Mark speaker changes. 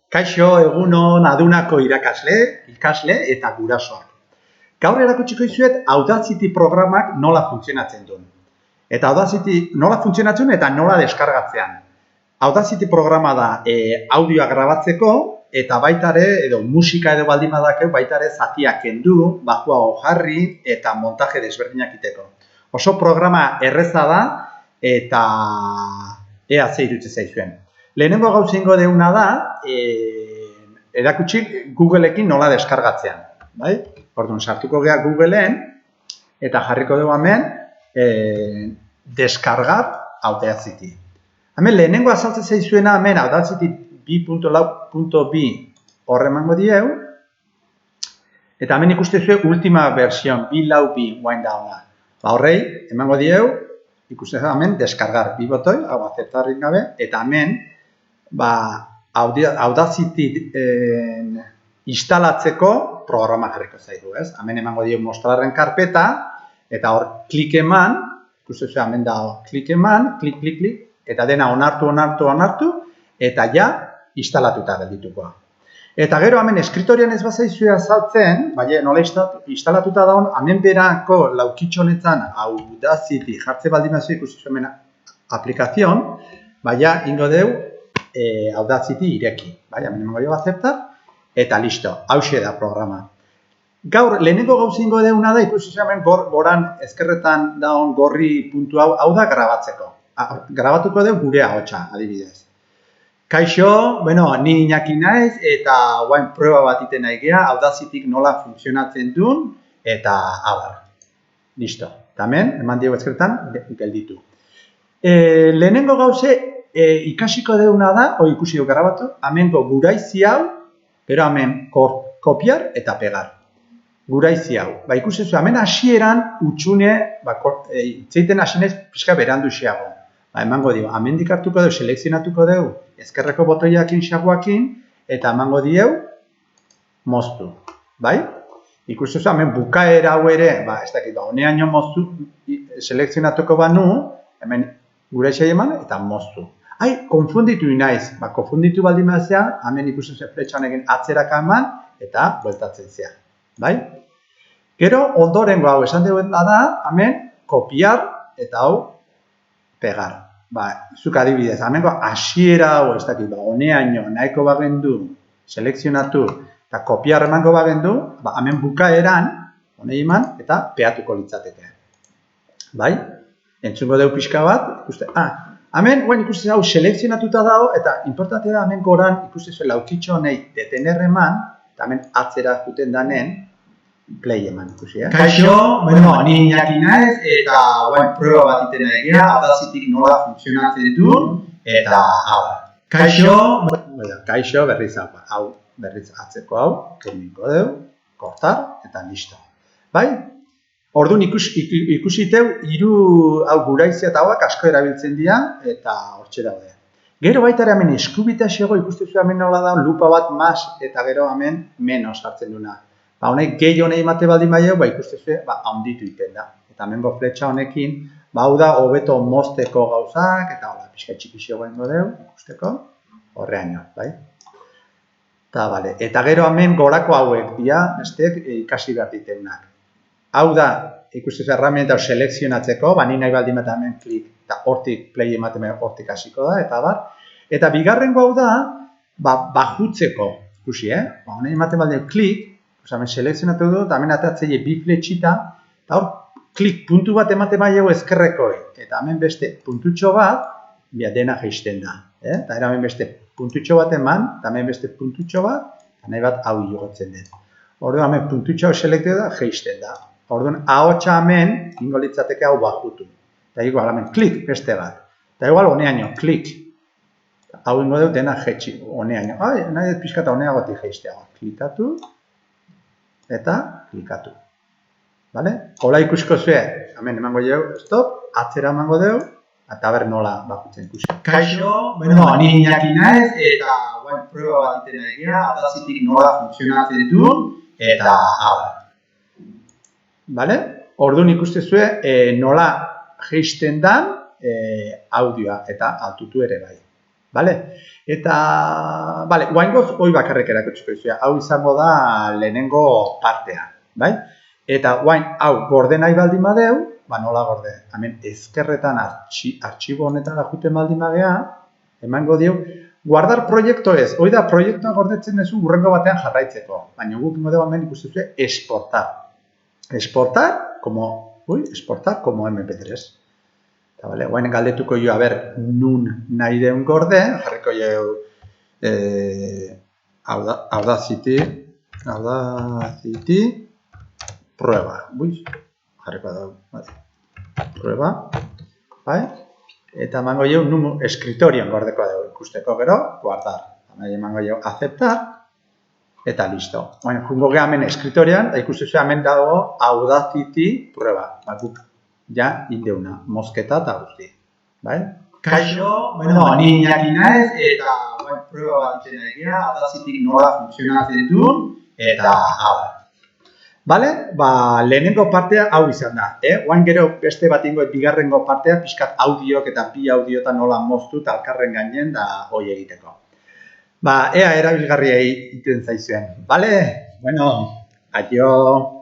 Speaker 1: Kaixo, egunon, adunako ikasle eta gurasoak. Gaur erakutsiko dizuet Audacity programak nola funtzionatzen duen. Eta Audacity nola funtzionatzen eta nola deskargatzean. Audacity programa da audioa grabatzeko eta baita ere, edo musika edo baldin badakeu, baita ere zatiak kendu, bajuago jarri eta montaje desberdinak iteko. Oso programa erreza da eta ea ze iruditzen zaizuen. Lehenengo gauzengo deuna da, erakutsi Googleekin nola deskargatzean. Bai? Orduan, sartuko gea Googleen eta jarriko dugu hemen deskargar Audacity. Hemen lehenengo azaltzen zaizuena hemen Audacity 2.lau.bi horre emango dieu. Eta hemen ikuste zuen ultima versión 2.lau.bi guain dauna. Horrei emango dieu, ikuste zuen hemen deskargar bi botoi, hau aceptarrik gabe, eta hemen Audacity instalatzeko programa jarriko zaigu, ez? Hemen emango dio mostrarren karpeta, eta hor klik eman, ikusten zuen hemen da klik eman, klik, eta dena onartu, eta ja instalatuta gelditukoa. Eta gero hemen eskritorean ez bazaizue azaltzen, baina nola instalatuta daun, hemen berako laukitxo honetan Audacity jartze baldin bazue ikusten zuen hemen aplikazion, baina ingo deu Audacity ireki. Hemen emango dio aceptar, eta listo, hauxe da programa. Gaur, lehenengo gauzingo deuna da, ikusi hemen goran ezkerretan daun gorri puntu hau da grabatzeko. Grabatuko deu gure ahotsa, adibidez. Kaixo, ni Iñaki naiz, eta guain proba bat iten nahi gea, Audacityk nola funtzionatzen duen, eta abar. Listo. Eta hemen, eman diegu ezkerretan, gelditu. Lehenengo gauze, ikasiko deuna da, ikusi dugu grabatu, hemengo guraizi hau, pero hemen kopiar eta pegar. Guraizi hau. Ikusi zu, hemen hasieran utxune, itzeiten hasinez pixka berandu xeago. Emango dio, hemendik hartuko dugu, selekzionatuko dugu, ezkerreko botoiakin xaguakin, eta emango dieu, moztu. Bai? Ikusi zu, hemen bukaera hau ere, ez dakit, honeaino moztu, selekzionatuko banu, hemen guraizi eman, eta moztu. Konfunditu inaiz. Konfunditu baldin bazea, hemen ikusten zen fletxa honekin atzeraka eman, eta bueltatzen zea. Bai? Gero, ondorengo hau esan duena da, hemen kopiar eta hau pegar. Zuk adibidez, hemengo hasiera hau, ez dakit, honeaino nahiko bagendu, selekzionatu, eta kopiar emango bagendu, hemen bukaeran, honei eman, eta peatuko litzateke. Bai? Entzungo dugu pixka bat, ikuste, hemen, ikusten hau selekzionatuta dago, eta importantea da hemen goran ikusten zuen laukitxo honei detener eman, eta hemen atzera juten danen, play eman ikusi, Kaixo, ni Iñaki naiz, eta guain proba bat iten nahi gea, Audacityk nola funtzionatzen duen, eta Kaixo, berriz hau, berriz atzeko hau, turminko dugu, kortar, eta listo. Bai? Orduan ikusi teu, hau guraizia eta hauak asko erabiltzen dira, eta hortxe daude. Gero baita ere hemen eskubitaxego ikustezu hemen nola da, lupa bat mas, eta gero hemen menos hartzen duna. Honek gehi honei emate baldin baieu, ikustezu, handitu iten da. Eta hemengo fletxa honekin, hau da, hobeto mozteko gauzak, eta hola, pixka txikixego ingo deu, ikusteko, horreaino, bai? Eta gero hemen gorako hauek dira, besteek ikasi behar ditenak. Hau da, ikustezu herramienta selekzionatzeko, ni nahi baldin bat hemen klik, eta hortik play ematen hortik hasiko da, eta bar. Eta bigarrengo hau da, bajutzeko, ikusi, honei ematen baldin klik, hemen selekzionatu du, eta hemen atatzeile bi fletxita, eta hor, klik puntu bat ematen baiegu ezkerrekoi, eta hemen beste puntutxo bat, dena geisten da. Eta hemen beste puntutxo bat eman, eta hemen beste puntutxo bat, eta nahi bat hau igotzen den. Orduan hemen puntutxo hau selektu da, geisten da. Orduan, ahotsa hemen, ingo litzateke hau bajutu. Eta igual, hemen klik beste bat. Eta igual, honeaino, klik. Hau ingo dut dena jetxi, honeaino. Nahi dut pixkata honeagotik geistea. Klikatu. Eta klikatu. Hola ikusiko zue, hemen emango dugu, stop, atzera emango dugu, eta ber nola bakutzen ikusi. Kaixo, ni Iñaki naiz, eta guain proba bat iten nahi gea, Audacityk nola funtzionatzen duen, eta abar. Orduan ikuste zue, nola geisten dan audioa, eta altutu ere bai. Bale? Eta, bale, guaingoz, hoi bakarrik erakutsiko izua. Hau izango da lehenengo partea, bai? Eta guain, hau, gorde nahi baldin badeu, ba, nola gorde? Hemen, ezkerretan artxibo honetara juten baldin bagea, emango diu, guardar proiektu ez. Hoi da, proiektua gordetzen duzu urrengo batean jarraitzeko. Baina guk ingo dugu hemen ikustuzue exportar. Exportar como MP3. Eta, bale, guain galdetuko jo, a ber, nun nahi deun gorde, jarriko jo, Audacity, prueba, jarriko dugu, bale, prueba, bai, eta emango jo, nun escritorion gordeko dugu, ikusteko gero, guardar, emango jo, aceptar, eta listo. Bueno, jungo geha hemen escritorian, da ikusten hemen dago Audacity prueba, bakuk. Ja, indeuna, mosketa eta guzti. Bai? Kaixo, bueno, ni Iñaki naiz, eta prueba bat iten egia, Audacity nola funtzionatzen duen, eta hau. Bale? Ba, lehenengo partea hau izan da. Oain gero beste bat ingoet bigarrengo partea, pixkat audiok eta bi audiotan nola moztu eta alkarren gainen da hoi egiteko. Ba, ea erabilgarriei iten zaizuen. Bale? Bueno, aio.